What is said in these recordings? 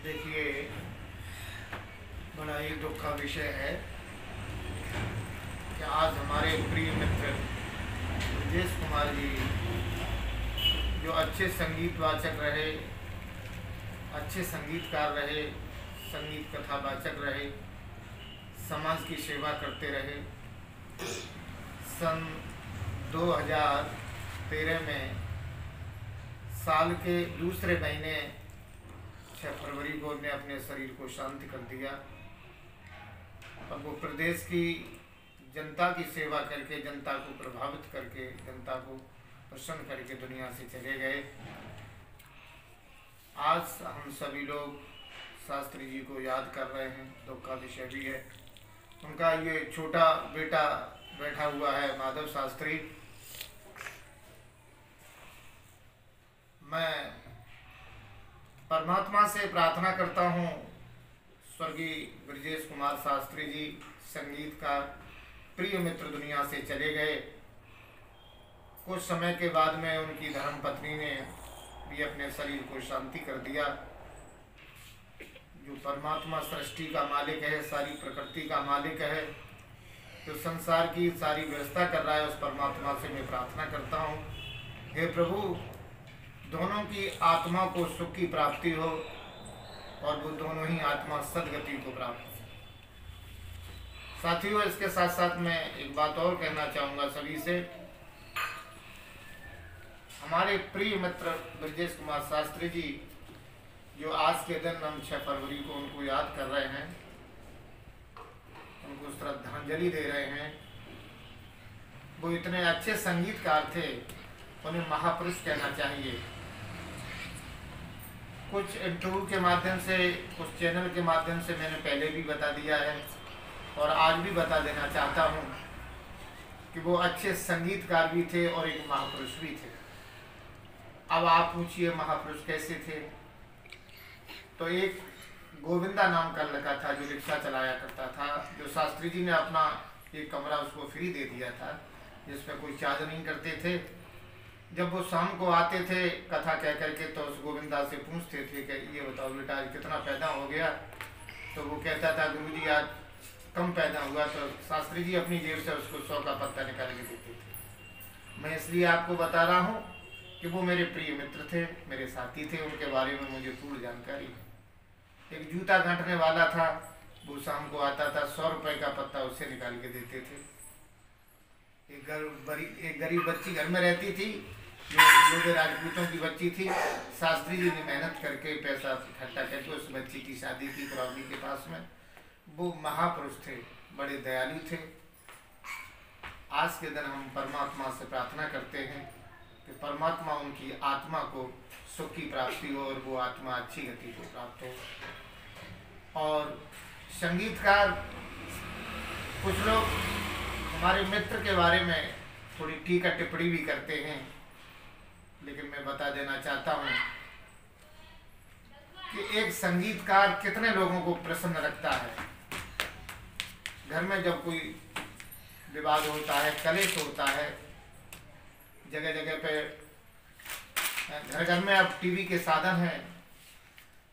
देखिए, बड़ा ही दुख का विषय है कि आज हमारे प्रिय मित्र ब्रजेश कुमार जी, जो अच्छे संगीत वाचक रहे, अच्छे संगीतकार रहे, संगीत कथावाचक रहे, समाज की सेवा करते रहे, सन 2013 में साल के दूसरे महीने 6 फरवरी को उन्हें अपने शरीर को शांत कर दिया। और वो प्रदेश की जनता की सेवा करके, जनता को प्रभावित करके, जनता को प्रसन्न करके दुनिया से चले गए। आज हम सभी लोग शास्त्री जी को याद कर रहे हैं, दुख का विषय भी है। उनका ये छोटा बेटा बैठा हुआ है, माधव शास्त्री। मैं परमात्मा से प्रार्थना करता हूँ, स्वर्गीय ब्रजेश कुमार शास्त्री जी संगीत का प्रिय मित्र दुनिया से चले गए। कुछ समय के बाद में उनकी धर्मपत्नी ने भी अपने शरीर को शांति कर दिया। जो परमात्मा सृष्टि का मालिक है, सारी प्रकृति का मालिक है, जो संसार की सारी व्यवस्था कर रहा है, उस परमात्मा से मैं प्रार्थना करता हूँ, हे प्रभु, दोनों की आत्मा को सुख की प्राप्ति हो और वो दोनों ही आत्मा सदगति को प्राप्त हो। साथियों, इसके साथ साथ मैं एक बात और कहना चाहूँगा सभी से। हमारे प्रिय मित्र ब्रजेश कुमार शास्त्री जी, जो आज के दिन हम 6 फरवरी को उनको याद कर रहे हैं, उनको श्रद्धांजलि दे रहे हैं। वो इतने अच्छे संगीतकार थे, उन्हें महापुरुष कहना चाहिए। कुछ इंटरव्यू के माध्यम से, कुछ चैनल के माध्यम से मैंने पहले भी बता दिया है और आज भी बता देना चाहता हूँ कि वो अच्छे संगीतकार भी थे और एक महापुरुष भी थे। अब आप पूछिए महापुरुष कैसे थे? तो एक गोविंदा नाम का लड़का था जो रिक्शा चलाया करता था, जो शास्त्री जी ने अपना एक कमरा उसको फ्री दे दिया था, जिसमें कोई चार्ज नहीं करते थे। जब वो शाम को आते थे कथा कह करके, तो उस गोविंदा से पूछते थे कि ये बताओ बेटा आज कितना पैदा हो गया? तो वो कहता था गुरुजी आज कम पैदा हुआ। तो शास्त्री जी अपनी जेब से उसको 100 का पत्ता निकाल के देते थे। मैं इसलिए आपको बता रहा हूँ कि वो मेरे प्रिय मित्र थे, मेरे साथी थे, उनके बारे में मुझे पूर्ण जानकारी है। एक जूता गांठने वाला था, वो शाम को आता था, 100 रुपये का पत्ता उससे निकाल के देते थे। एक गरीब बच्ची घर में रहती थी, जो लोग राजपूतों की बच्ची थी। शास्त्री जी ने मेहनत करके पैसा इकट्ठा करके उस बच्ची की शादी की प्रॉब्लम के पास में। वो महापुरुष थे, बड़े दयालु थे। आज के दिन हम परमात्मा से प्रार्थना करते हैं कि परमात्मा उनकी आत्मा को सुख की प्राप्ति हो और वो आत्मा अच्छी गति को प्राप्त हो। और संगीतकार, कुछ लोग हमारे मित्र के बारे में थोड़ी टीका टिप्पणी भी करते हैं, लेकिन मैं बता देना चाहता हूँ कि एक संगीतकार कितने लोगों को प्रसन्न रखता है। घर में जब कोई विवाद होता है, कलेश होता है, जगह जगह पे, घर घर में अब टीवी के साधन हैं,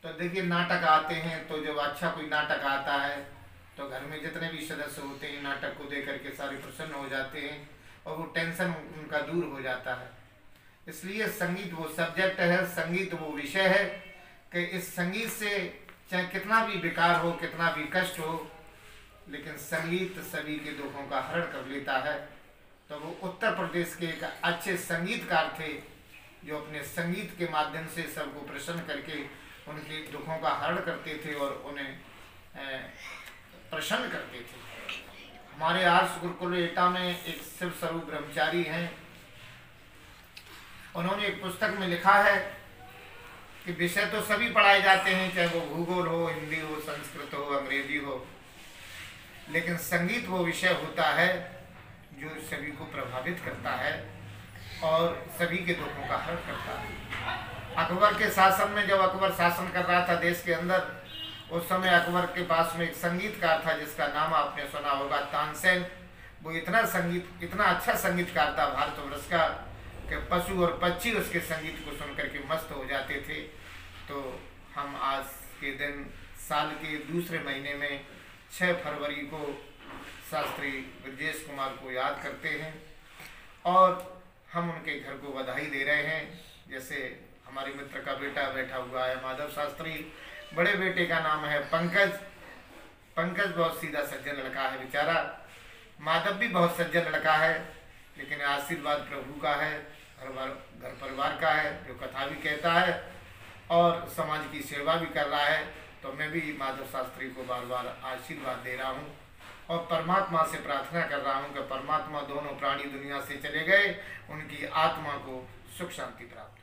तो देखिए नाटक आते हैं। तो जब अच्छा कोई नाटक आता है तो घर में जितने भी सदस्य होते हैं नाटक को देख करके सारे प्रसन्न हो जाते हैं और वो टेंशन उनका दूर हो जाता है। इसलिए संगीत वो सब्जेक्ट है, संगीत वो विषय है कि इस संगीत से चाहे कितना भी विकार हो, कितना भी कष्ट हो, लेकिन संगीत सभी के दुखों का हरण कर लेता है। तो वो उत्तर प्रदेश के एक अच्छे संगीतकार थे, जो अपने संगीत के माध्यम से सबको प्रसन्न करके उनके दुखों का हरण करते थे और उन्हें प्रसन्न करते थे। हमारे आर्ष गुरुकुल एटा में एक शिव स्वरूप ब्रह्मचारी हैं। उन्होंने एक पुस्तक में लिखा है कि विषय तो सभी पढ़ाए जाते हैं, चाहे वो भूगोल हो, हिंदी हो, संस्कृत हो, अंग्रेजी हो, लेकिन संगीत वो विषय होता है जो सभी को प्रभावित करता है और सभी के दुखों का हल करता है। अकबर के शासन में, जब अकबर शासन कर रहा था देश के अंदर, उस समय अकबर के पास में एक संगीतकार था जिसका नाम आपने सुना होगा, तानसेन। वो इतना अच्छा संगीतकार था भारतवर्ष का कि पशु और पक्षी उसके संगीत को सुन करके मस्त हो जाते थे। तो हम आज के दिन साल के दूसरे महीने में 6 फरवरी को शास्त्री ब्रजेश कुमार को याद करते हैं और हम उनके घर को बधाई दे रहे हैं। जैसे हमारे मित्र का बेटा बैठा हुआ है माधव शास्त्री, बड़े बेटे का नाम है पंकज। पंकज बहुत सीधा सज्जन लड़का है बेचारा। माधव भी बहुत सज्जन लड़का है, लेकिन आशीर्वाद प्रभु का है, घर परिवार का है, जो कथा भी कहता है और समाज की सेवा भी कर रहा है। तो मैं भी माधव शास्त्री को बार बार आशीर्वाद दे रहा हूँ और परमात्मा से प्रार्थना कर रहा हूँ कि परमात्मा दोनों प्राणी दुनिया से चले गए, उनकी आत्मा को सुख शांति प्राप्त